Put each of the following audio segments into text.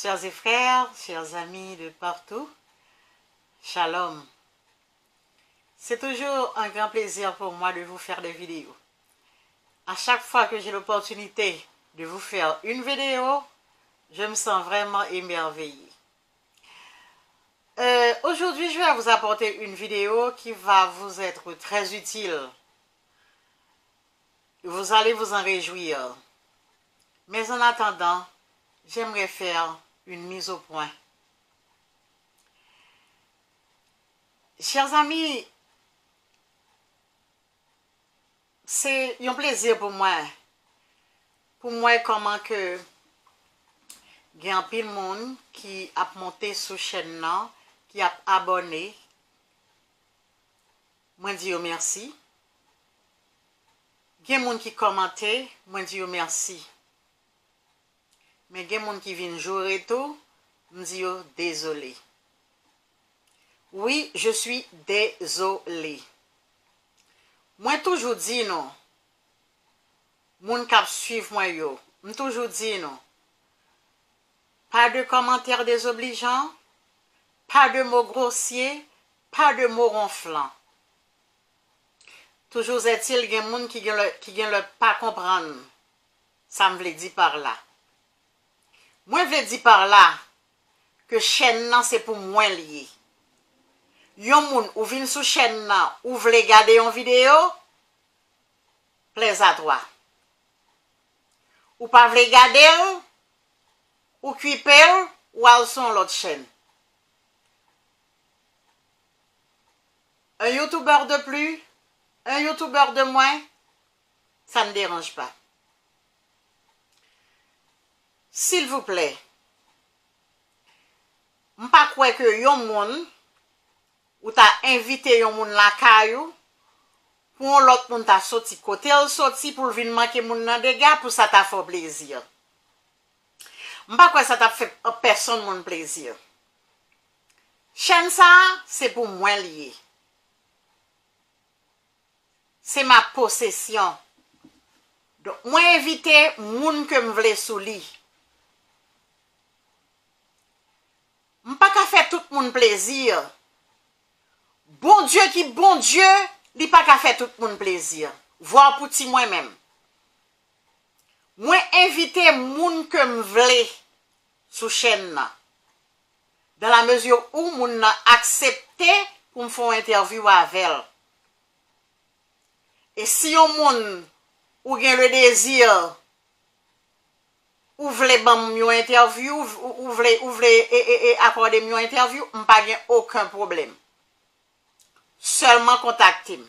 sœurs et frères, chers amis de partout, Shalom. C'est toujours un grand plaisir pour moi de vous faire des vidéos. À chaque fois que j'ai l'opportunité de vous faire une vidéo, je me sens vraiment émerveillée. Aujourd'hui, je vais vous apporter une vidéo qui va vous être très utile. Vous allez vous en réjouir. Mais en attendant, j'aimerais faire une mise au point. Chers amis, c'est un plaisir pour moi. Pour moi, comment que il y a un pile monde qui a monté sur chaîne là, qui a abonné. Moi dis merci. Il y a des gens qui commentent, moi dis merci. Mais il y a des gens qui viennent jouer et tout, je dis désolé. Oui, je suis désolé. Moi toujours dis non. Moun kap suivre moi yo, moi toujours dis non. Pas de commentaires désobligeants, pas de mots grossiers, pas de mots ronflants. Toujours est-il qu'il y a des gens qui ne pas comprendre. Ça me veut dire par là. Moi, je veux dire par là que chaîne nan c'est pour moi lié. Yon moun ou vin sous chaîne nan ou vle regarder une vidéo, plaise à toi. Ou pas vle regarder, ou kuipel, ou al son l'autre chaîne. Un youtubeur de plus, un youtubeur de moins, ça ne dérange pas. S'il vous plaît, m'pa croire que yon moun ou ta invité yon moun la kayou pour l'autre moun ta sorti côté el sorti pour venir manquer moun nan dégâts pour ça t'a fait plaisir. M'pa croire ça t'a fait personne moun plaisir. Chaîne ça c'est pour moi lié. C'est ma possession. Donc moi invité moun que me vle sou li. M'pa ka fait tout moun plaisir. Bon Dieu qui bon Dieu, li pa ka fait tout moun plaisir. Voir pour ti moi-même. Moi invité moun que me vle sous chaîne nan. Dans la mesure où moun nan accepté pour me faire interview avec elle. Et si yon moun ou gen le désir ou vle bam yon interview ou vle accorder yon interview, m'pa gen aucun problème. Seulement contactez.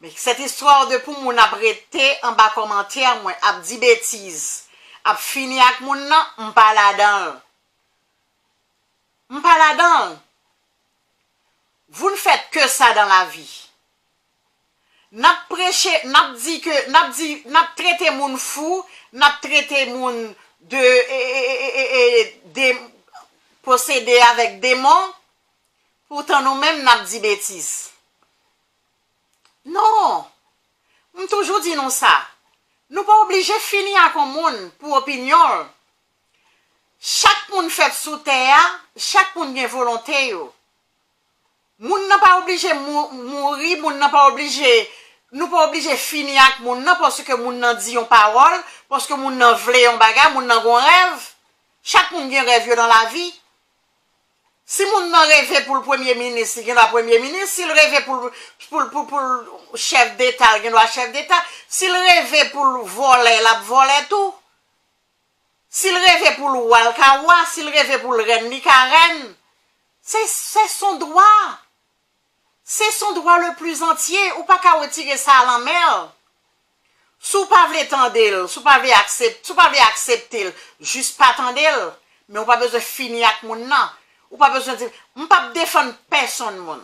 Mais cette histoire de pour moun apprêter en bas commentaire, moi ap di bêtise, ap fini ak moun nan, m'pa là-dedans. M'pa là-dedans. Vous ne faites que ça dans la vie. N'a prêché, n'a dit que n'a traité moun fou, n'a traité moun de posséder avec démons. Pourtant nous-mêmes n'a dit bêtises. Non. On toujours dit non ça. Nous pas obligés finir avec un monde pour opinion. Chaque monde fait sous terre, chaque monde a volonté yo. Moun n'a pas obligé mourir, moun n'a pas obligé nous pas obligé finir avec moun nan parce que moun nan dit yon parole, parce que moun nan vle yon bagay, moun nan gon rêve. Chaque moun gen rêve dans la vie. Si moun nan rêve pour le premier ministre, il gen le premier ministre, s'il rêve pour le chef d'état, il gen le chef d'état, s'il rêve pour le voler, la voler tout. S'il rêve pour le wal kawa, s'il rêve pour le reine li ka reine. C'est son droit. C'est son droit le plus entier, ou pas qu'à retirer ça à la mer. Sou pas vle tendel, sou pas vle accepter, juste pas tendel, mais ou pas besoin de finir avec moun nan. Ou pas besoin de dire, ou pas défendre personne moun.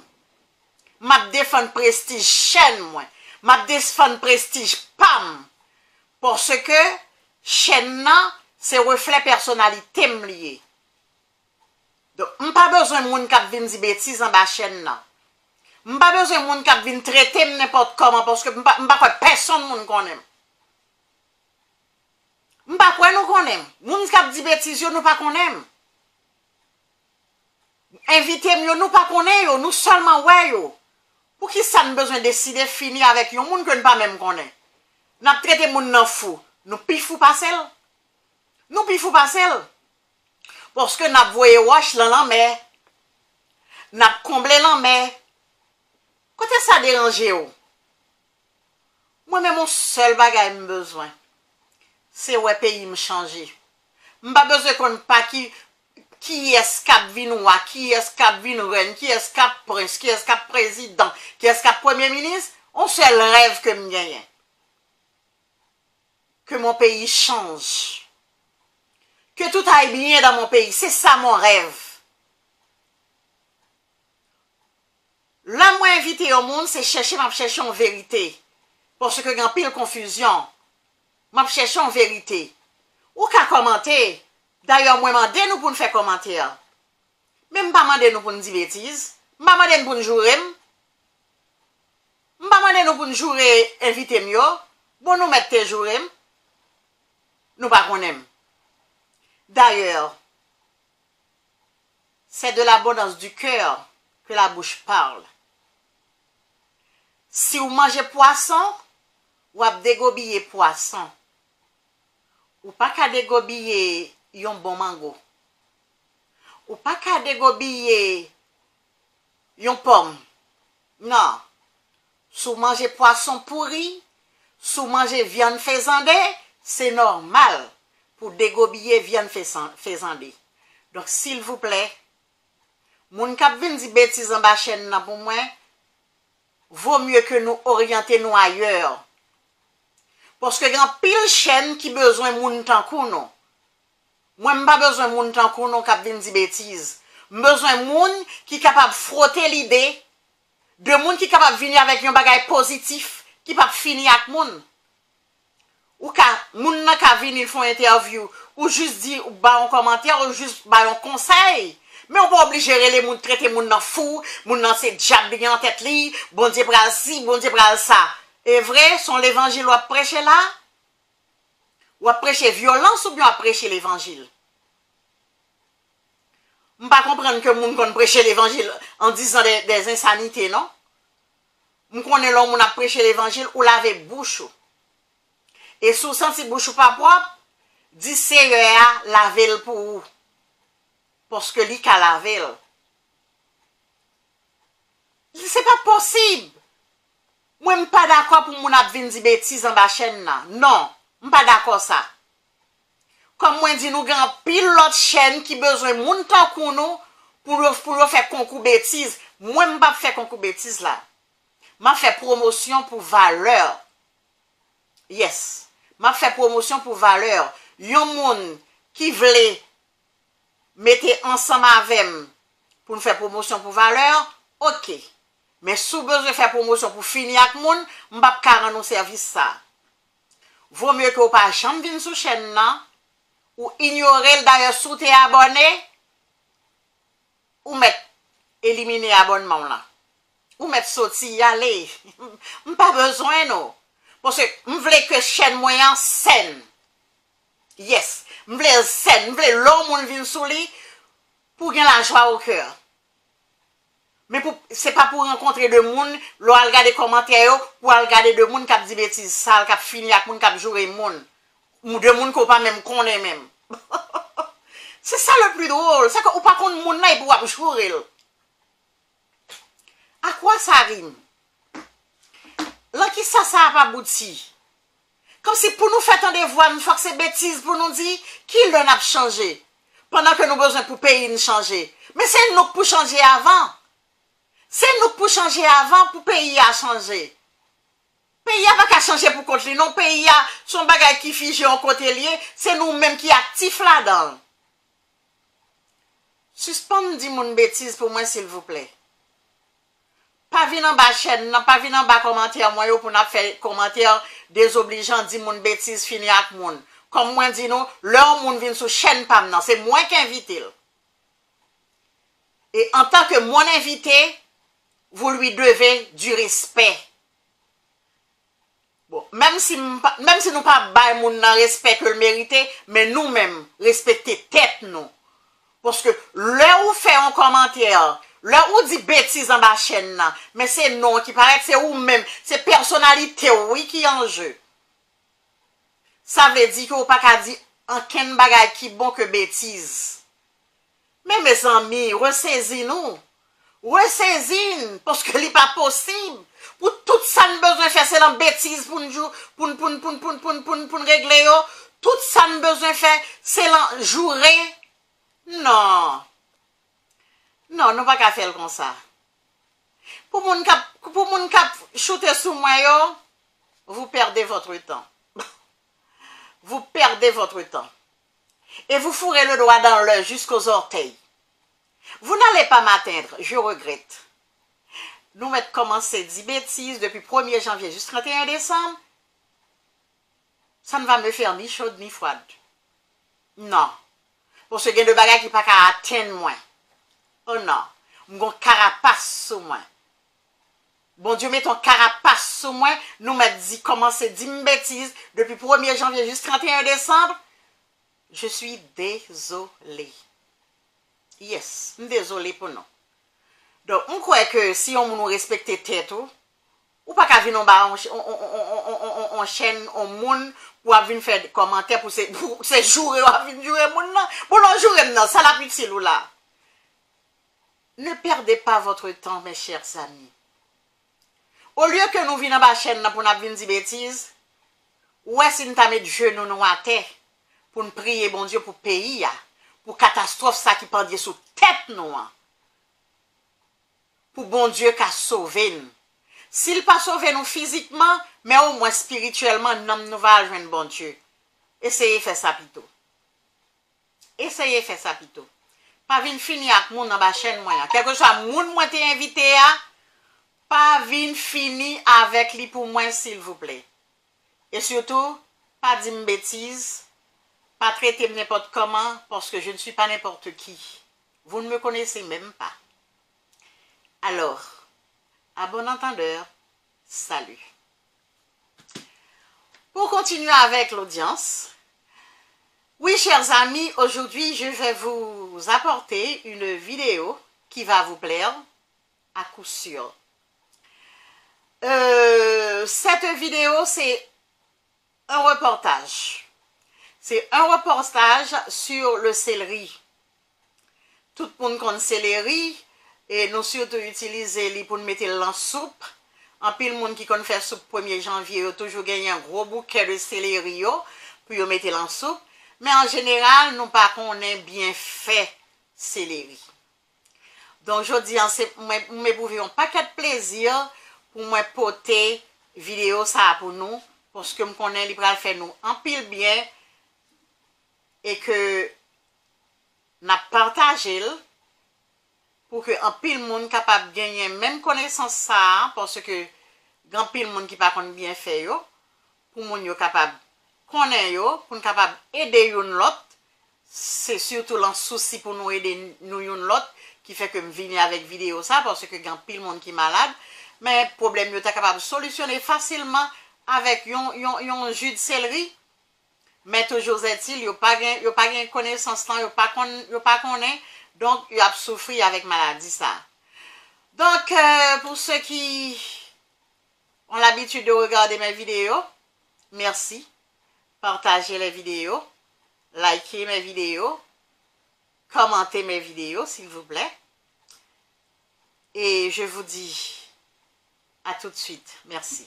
M'a défendre prestige chaîne moi. M'a défendre prestige pam. Parce que chaîne nan, c'est reflet personnalité m'lié. Donc, ou pas besoin de moun k'ap vin di bêtise en bas chaîne nan. M'pa besoin moun k'ap vin traiter n'importe comment parce que m'pa personne moun konnen. M'pa quoi nous connaît. Moun k'ap di bêtise yo nous pas connaît. Invité yo nous pas connaît yo, nous seulement ouais yo. Pour qui ça nous besoin de décider finir avec yon moun que nous pas même connaît. N'a traité moun nan fou. Nous pi fou pas celle. Nous pi fou pas celle. Parce que n'a voyé wash lan mais n'a comblé lan mais côté ça déranger yo. Moi même mon seul bagay m besoin c'est ouais pays me changer. M'pas besoin qu'on pas qui est cap vinois, qui est cap vin reine, qui est cap prince, qui est cap président, qui est cap premier ministre, on seul rêve que me gagne. Que mon pays change. Que tout aille bien dans mon pays, c'est ça mon rêve. Là moi invité au monde, c'est chercher en vérité. Parce que grand pile confusion. M'a chercher en vérité. Ou qu'à commenter. D'ailleurs, moi, demandez nous pour nous faire commentaire. Même pas demander nous pour nous dire bêtises. Pas demander nous pour nous jouer. Pas demander nous pour nous jouer inviter mieux. Bon, nous mettre tes jouer. Nous pas qu'on aime. D'ailleurs, c'est de l'abondance du cœur que la bouche parle. Si vous mangez poisson, ou ap dégobiller poisson. Ou pas qu'à dégobiller yon bon mango. Ou pas qu'à dégobiller yon pomme. Non. Sou manger poisson pourri, sou manger viande faisandé, c'est normal pour dégobiller viande faisandé. Donc, s'il vous plaît, moun kap vin di bêtise en bas chaîne nan pour moi, vaut mieux que nous orienter nous ailleurs. Parce que grand pile chaîne qui besoin moun tankou non. Moi m'pas besoin moun tankou non k'ap vin di bêtise. Besoin moun qui capable frotter l'idée de moun qui capable venir avec un bagage positif qui pas finir avec moun. Ou ka moun nan ka vin ils font interview ou juste dire ou ba un commentaire ou juste ba un conseil. Mais on pas obligé les moun traiter moun nan fou, moun nan c'est diable bien en tête li, bon Dieu pral ci, bon Dieu pral ça. Et vrai, son l'évangile ou à prêcher là? Ou à prêcher violence ou bien à prêcher l'évangile? Je ne pas comprendre que moun kon prêcher l'évangile en disant des insanités, non? Je connais l'homme qui a prêché l'évangile ou laver bouche. Et sous senti bouche pas propre, dit Seigneur laver pour vous. Parce que li ka laver. C'est pas possible. Moi, je ne suis pas d'accord pour moun ap vin di bêtises en bas chaîne là. Non, je ne suis pas d'accord ça. Comme moi, dit nous grand pile l'autre chaîne qui besoin moun tankou nous pour faire concours bêtises. Moi, je ne pas faire concours bêtises là. Je fais promotion pour valeur. Yes. Je fais promotion pour valeur. Yon moun qui vle mettre ensemble avec pour nous faire promotion pour valeur, ok. Mais sous besoin de faire promotion pour finir avec moun, m'pa ka rendre service ça. Vaut mieux que vous pas jamais venir sur chaîne là ou ignorer d'ailleurs sous tes abonnés ou mettre éliminer abonnement là. Ou mettre sorti y aller. M'pas besoin non. Parce que m'vle que chaîne moyen saine. Yes, m'vle saine, m'vle l'homme moun vinn sou li pour gagner la joie au cœur. Mais c'est pas pour rencontrer de moun, l'on regarder commentaires pour regarder de moun qui a dit bêtises sale, qui a fini avec moun qui a joué moun, ou de moun qu'on pas même connaît même. C'est ça le plus drôle, c'est que ou pas connaît moun là pour jouer. À quoi ça rime? Là qui ça a pas abouti? Comme si pour nous faire tant de voix, nous faut que c'est bêtises pour nous dire qui l'on a changé pendant que nous besoin pour payer nous changer. Mais c'est nous pour changer avant. C'est nous pour changer avant pour pays à changer. Pays a pas qu'à changer pour côté non, pays a son bagage qui figé en côté lié, c'est nous même qui actif là-dedans. Suspend dit mon bêtise pour moi s'il vous plaît. Pas venir en bas chaîne, non pas venir en bas commentaire moi pour n'a faire commentaire désobligeant dit mon bêtise fini avec moun. Comme moi dit non, leur moun vient sur chaîne pas non, c'est moi qui invite. Et en tant que mon invité, vous lui devez du respect. Bon, même si nous pas bail moun nan respect que le mérité, mais nous-mêmes, respecter tête nous. Parce que là où fait un commentaire, là où dit bêtise en bas chaîne là, mais c'est non qui paraît, c'est ou même, c'est personnalité, oui, qui est en jeu. Ça veut dire qu'on pas qu'à dire en ken bagay qui bon que bêtise. Mais mes amis, ressaisis-nous. Ressaisis, parce que n'est pas possible. Pour tout ça, nous besoin de faire, c'est la bêtise pour nous régler. Tout ça, nous besoin de faire, c'est la jouer. Non. Non, nous pas qu'à faire comme ça. Pour mon cap shooter sous moi, vous perdez votre temps. Vous perdez votre temps. Et vous fourrez le doigt dans l'œil jusqu'aux orteils. Vous n'allez pas m'atteindre, je regrette. Nous m'avons commencé à dire bêtises depuis 1er janvier jusqu'au 31 décembre. Ça ne va me faire ni chaude ni froide. Non. Pour ce qui est de bagages qui ne pas atteindre moi. Oh non. Mon carapace sur moi. Bon Dieu, mets ton carapace sur moi. Nous m'avons dit commencer à dire bêtises depuis 1er janvier jusqu'au 31 décembre. Je suis désolée. Yes, désolé pour nous. Donc, on croit que si on nous respecte tête, ou pas qu'à venir on chaîne au monde pour venir faire des commentaires pour ces jours, pour l'on jouer maintenant, ça la pitié là. Ne perdez pas votre temps, mes chers amis. Au lieu que nous venions dans la chaîne pour nous venir dire bêtises, ouais, si nous t'as mis de genoux nous à terre pour nous prier, bon Dieu, pour le pays, pour catastrophe ça qui pendait sous tête nous. Pour bon Dieu qu'a sauvé nous. S'il pas sauvé nous physiquement, mais au moins spirituellement, nous va joindre bon Dieu. Essayez de faire ça plutôt. Essayez de faire ça plutôt. Pas venir finir avec moun dans la chaîne moyen. Quelque chose moun moi t'ai invité à, pas venir finir avec lui pour moi s'il vous plaît. Et surtout, pas dire une bêtise, pas traiter n'importe comment parce que je ne suis pas n'importe qui. Vous ne me connaissez même pas. Alors, à bon entendeur, salut. Pour continuer avec l'audience, oui, chers amis, aujourd'hui, je vais vous apporter une vidéo qui va vous plaire à coup sûr. Cette vidéo, c'est un reportage. C'est un reportage sur le céleri. Tout le monde connaît le céleri. Et nous surtout utiliser pour nous mettre en soupe. En pile monde qui connaît faire soupe 1er janvier, a toujours gagné un gros bouquet de céleri pour mettre en soupe. Mais en général, nous pas qu'on ait bien fait céleri. Donc je dis, me pouvons un paquet de plaisir pour moi porter vidéo ça pour nous, parce que nous connaissons les bras faire nous en pile bien et que nous partagé pour que un pile monde capable de gagner même connaissance ça parce que grand pile monde qui pas bien fait yo pour moun yo capable connaître yo pour capable aider une l'autre c'est surtout l'en souci pour nous aider nous une l'autre qui fait que me venir avec vidéo ça parce que grand pile monde qui malade mais problème yo ta capable solutionner facilement avec yon jus de céleri mais toujours est-il yo pas gain connaissance là yo pas connaît. Donc, il a souffert avec maladie, ça. Donc, pour ceux qui ont l'habitude de regarder mes vidéos, merci. Partagez les vidéos, likez mes vidéos, commentez mes vidéos, s'il vous plaît. Et je vous dis à tout de suite. Merci.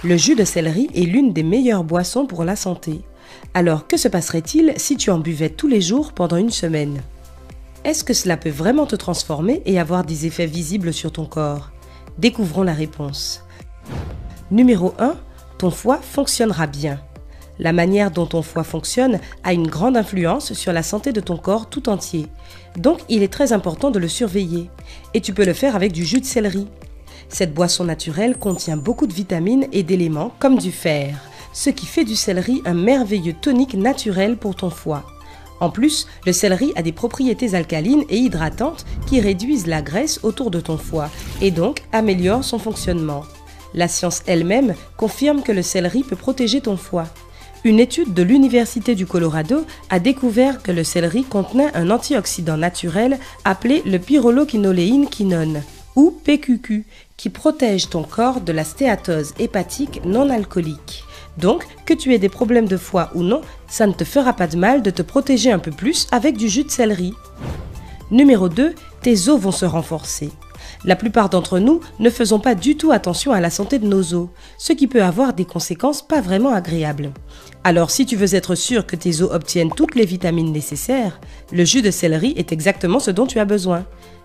Le jus de céleri est l'une des meilleures boissons pour la santé. Alors que se passerait-il si tu en buvais tous les jours pendant une semaine? Est-ce que cela peut vraiment te transformer et avoir des effets visibles sur ton corps? Découvrons la réponse. Numéro 1. Ton foie fonctionnera bien. La manière dont ton foie fonctionne a une grande influence sur la santé de ton corps tout entier. Donc il est très important de le surveiller. Et tu peux le faire avec du jus de céleri. Cette boisson naturelle contient beaucoup de vitamines et d'éléments comme du fer, ce qui fait du céleri un merveilleux tonique naturel pour ton foie. En plus, le céleri a des propriétés alcalines et hydratantes qui réduisent la graisse autour de ton foie et donc améliorent son fonctionnement. La science elle-même confirme que le céleri peut protéger ton foie. Une étude de l'Université du Colorado a découvert que le céleri contenait un antioxydant naturel appelé le pyrroloquinoléine-quinone, ou PQQ, qui protège ton corps de la stéatose hépatique non alcoolique. Donc, que tu aies des problèmes de foie ou non, ça ne te fera pas de mal de te protéger un peu plus avec du jus de céleri. Numéro 2, tes os vont se renforcer. La plupart d'entre nous ne faisons pas du tout attention à la santé de nos os, ce qui peut avoir des conséquences pas vraiment agréables. Alors si tu veux être sûr que tes os obtiennent toutes les vitamines nécessaires, le jus de céleri est exactement ce dont tu as besoin.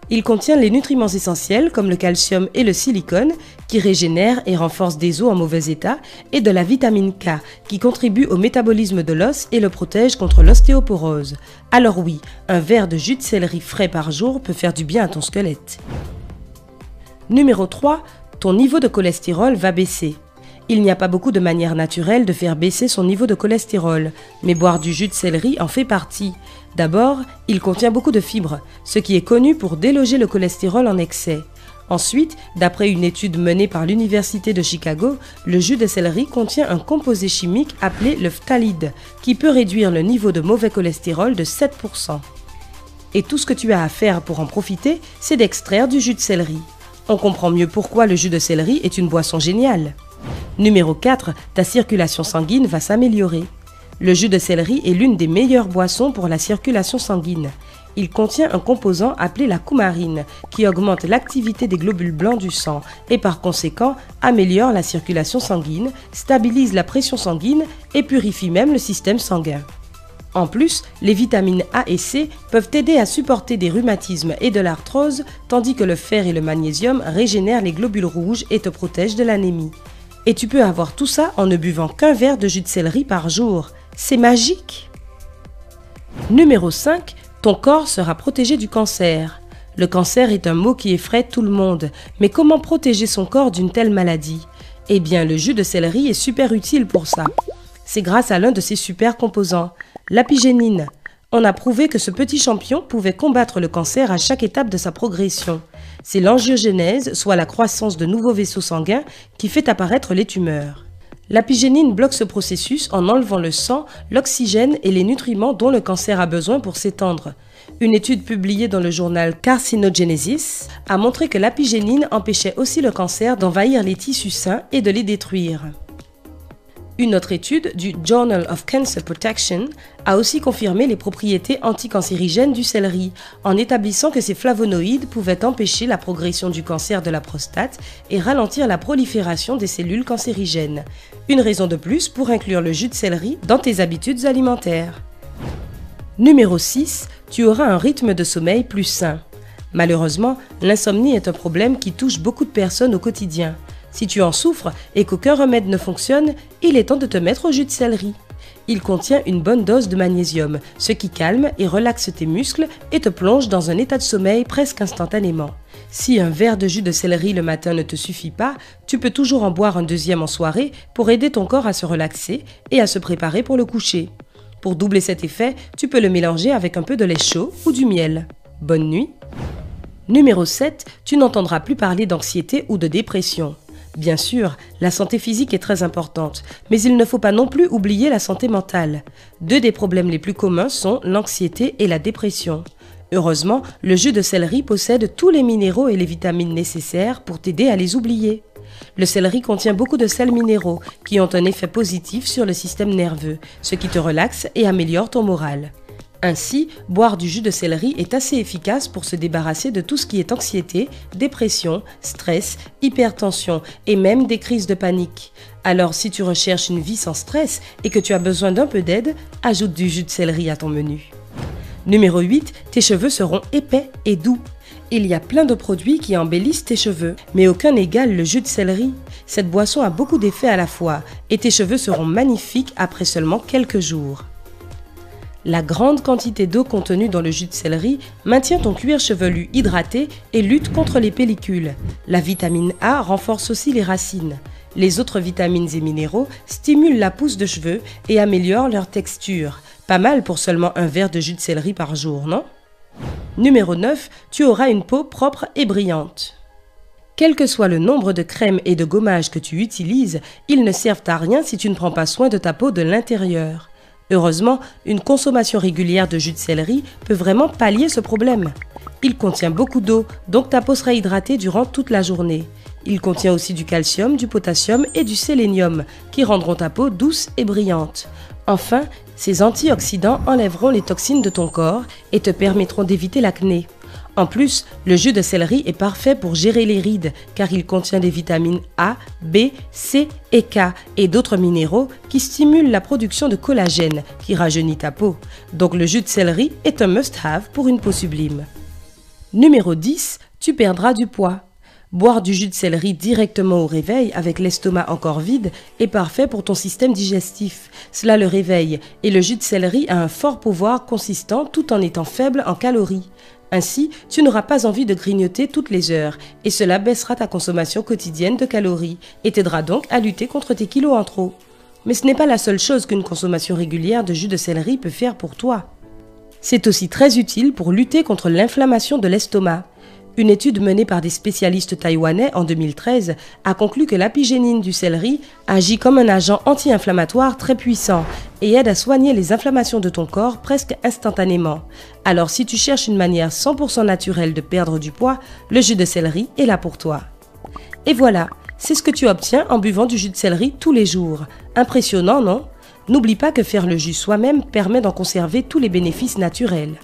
Il contient les nutriments essentiels comme le calcium et le silicone qui régénèrent et renforcent des os en mauvais état et de la vitamine K qui contribue au métabolisme de l'os et le protège contre l'ostéoporose. Alors oui, un verre de jus de céleri frais par jour peut faire du bien à ton squelette. Numéro 3, ton niveau de cholestérol va baisser. Il n'y a pas beaucoup de manières naturelles de faire baisser son niveau de cholestérol, mais boire du jus de céleri en fait partie. D'abord, il contient beaucoup de fibres, ce qui est connu pour déloger le cholestérol en excès. Ensuite, d'après une étude menée par l'Université de Chicago, le jus de céleri contient un composé chimique appelé le phtalide, qui peut réduire le niveau de mauvais cholestérol de 7%. Et tout ce que tu as à faire pour en profiter, c'est d'extraire du jus de céleri. On comprend mieux pourquoi le jus de céleri est une boisson géniale. Numéro 4, ta circulation sanguine va s'améliorer. Le jus de céleri est l'une des meilleures boissons pour la circulation sanguine. Il contient un composant appelé la coumarine, qui augmente l'activité des globules blancs du sang et par conséquent améliore la circulation sanguine, stabilise la pression sanguine et purifie même le système sanguin. En plus, les vitamines A et C peuvent aider à supporter des rhumatismes et de l'arthrose, tandis que le fer et le magnésium régénèrent les globules rouges et te protègent de l'anémie. Et tu peux avoir tout ça en ne buvant qu'un verre de jus de céleri par jour. C'est magique! Numéro 5, ton corps sera protégé du cancer. Le cancer est un mot qui effraie tout le monde, mais comment protéger son corps d'une telle maladie? Eh bien, le jus de céleri est super utile pour ça. C'est grâce à l'un de ses super composants, l'apigénine. On a prouvé que ce petit champion pouvait combattre le cancer à chaque étape de sa progression. C'est l'angiogénèse, soit la croissance de nouveaux vaisseaux sanguins, qui fait apparaître les tumeurs. L'apigénine bloque ce processus en enlevant le sang, l'oxygène et les nutriments dont le cancer a besoin pour s'étendre. Une étude publiée dans le journal Carcinogenesis a montré que l'apigénine empêchait aussi le cancer d'envahir les tissus sains et de les détruire. Une autre étude du Journal of Cancer Protection a aussi confirmé les propriétés anticancérigènes du céleri, en établissant que ces flavonoïdes pouvaient empêcher la progression du cancer de la prostate et ralentir la prolifération des cellules cancérigènes. Une raison de plus pour inclure le jus de céleri dans tes habitudes alimentaires. Numéro 6, tu auras un rythme de sommeil plus sain. Malheureusement, l'insomnie est un problème qui touche beaucoup de personnes au quotidien. Si tu en souffres et qu'aucun remède ne fonctionne, il est temps de te mettre au jus de céleri. Il contient une bonne dose de magnésium, ce qui calme et relaxe tes muscles et te plonge dans un état de sommeil presque instantanément. Si un verre de jus de céleri le matin ne te suffit pas, tu peux toujours en boire un deuxième en soirée pour aider ton corps à se relaxer et à se préparer pour le coucher. Pour doubler cet effet, tu peux le mélanger avec un peu de lait chaud ou du miel. Bonne nuit! Numéro 7, tu n'entendras plus parler d'anxiété ou de dépression. Bien sûr, la santé physique est très importante, mais il ne faut pas non plus oublier la santé mentale. Deux des problèmes les plus communs sont l'anxiété et la dépression. Heureusement, le jus de céleri possède tous les minéraux et les vitamines nécessaires pour t'aider à les oublier. Le céleri contient beaucoup de sels minéraux qui ont un effet positif sur le système nerveux, ce qui te relaxe et améliore ton moral. Ainsi, boire du jus de céleri est assez efficace pour se débarrasser de tout ce qui est anxiété, dépression, stress, hypertension et même des crises de panique. Alors si tu recherches une vie sans stress et que tu as besoin d'un peu d'aide, ajoute du jus de céleri à ton menu. Numéro 8, tes cheveux seront épais et doux. Il y a plein de produits qui embellissent tes cheveux, mais aucun n'égale le jus de céleri. Cette boisson a beaucoup d'effets à la fois et tes cheveux seront magnifiques après seulement quelques jours. La grande quantité d'eau contenue dans le jus de céleri maintient ton cuir chevelu hydraté et lutte contre les pellicules. La vitamine A renforce aussi les racines. Les autres vitamines et minéraux stimulent la pousse de cheveux et améliorent leur texture. Pas mal pour seulement un verre de jus de céleri par jour, non? Numéro 9, tu auras une peau propre et brillante. Quel que soit le nombre de crèmes et de gommages que tu utilises, ils ne servent à rien si tu ne prends pas soin de ta peau de l'intérieur. Heureusement, une consommation régulière de jus de céleri peut vraiment pallier ce problème. Il contient beaucoup d'eau, donc ta peau sera hydratée durant toute la journée. Il contient aussi du calcium, du potassium et du sélénium, qui rendront ta peau douce et brillante. Enfin, ces antioxydants enlèveront les toxines de ton corps et te permettront d'éviter l'acné. En plus, le jus de céleri est parfait pour gérer les rides car il contient des vitamines A, B, C et K et d'autres minéraux qui stimulent la production de collagène qui rajeunit ta peau. Donc le jus de céleri est un must-have pour une peau sublime. Numéro 10, tu perdras du poids. Boire du jus de céleri directement au réveil avec l'estomac encore vide est parfait pour ton système digestif. Cela le réveille et le jus de céleri a un fort pouvoir consistant tout en étant faible en calories. Ainsi, tu n'auras pas envie de grignoter toutes les heures et cela baissera ta consommation quotidienne de calories et t'aidera donc à lutter contre tes kilos en trop. Mais ce n'est pas la seule chose qu'une consommation régulière de jus de céleri peut faire pour toi. C'est aussi très utile pour lutter contre l'inflammation de l'estomac. Une étude menée par des spécialistes taïwanais en 2013 a conclu que l'apigénine du céleri agit comme un agent anti-inflammatoire très puissant et aide à soigner les inflammations de ton corps presque instantanément. Alors si tu cherches une manière 100% naturelle de perdre du poids, le jus de céleri est là pour toi. Et voilà, c'est ce que tu obtiens en buvant du jus de céleri tous les jours. Impressionnant, non? N'oublie pas que faire le jus soi-même permet d'en conserver tous les bénéfices naturels.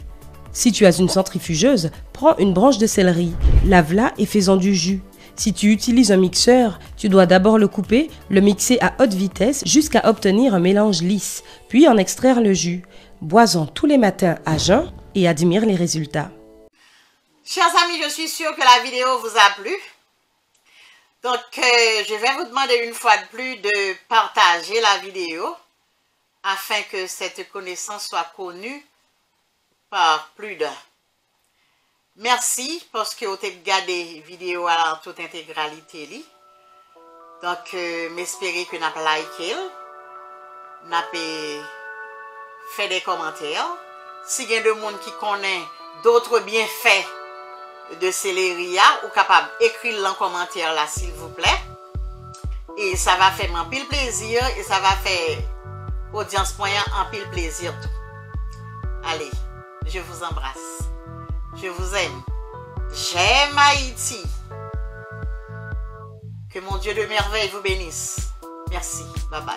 Si tu as une centrifugeuse, prends une branche de céleri, lave-la et fais-en du jus. Si tu utilises un mixeur, tu dois d'abord le couper, le mixer à haute vitesse jusqu'à obtenir un mélange lisse, puis en extraire le jus. Bois-en tous les matins à jeun et admire les résultats. Chers amis, je suis sûre que la vidéo vous a plu. Donc, je vais vous demander une fois de plus de partager la vidéo afin que cette connaissance soit connue par plus d'un. Merci parce que vous avez regardé la vidéo en toute intégralité. Donc, m'espérer que vous avez liké, vous avez fait des commentaires. Si il y a des gens qui connaissent d'autres bienfaits de céleri, ou capable d'écrire en commentaire là, s'il vous plaît. Et ça va faire un pile plaisir et ça va faire audience moyen en pile plaisir tout. Allez, je vous embrasse. Je vous aime. J'aime Haïti. Que mon Dieu de merveille vous bénisse. Merci. Bye bye.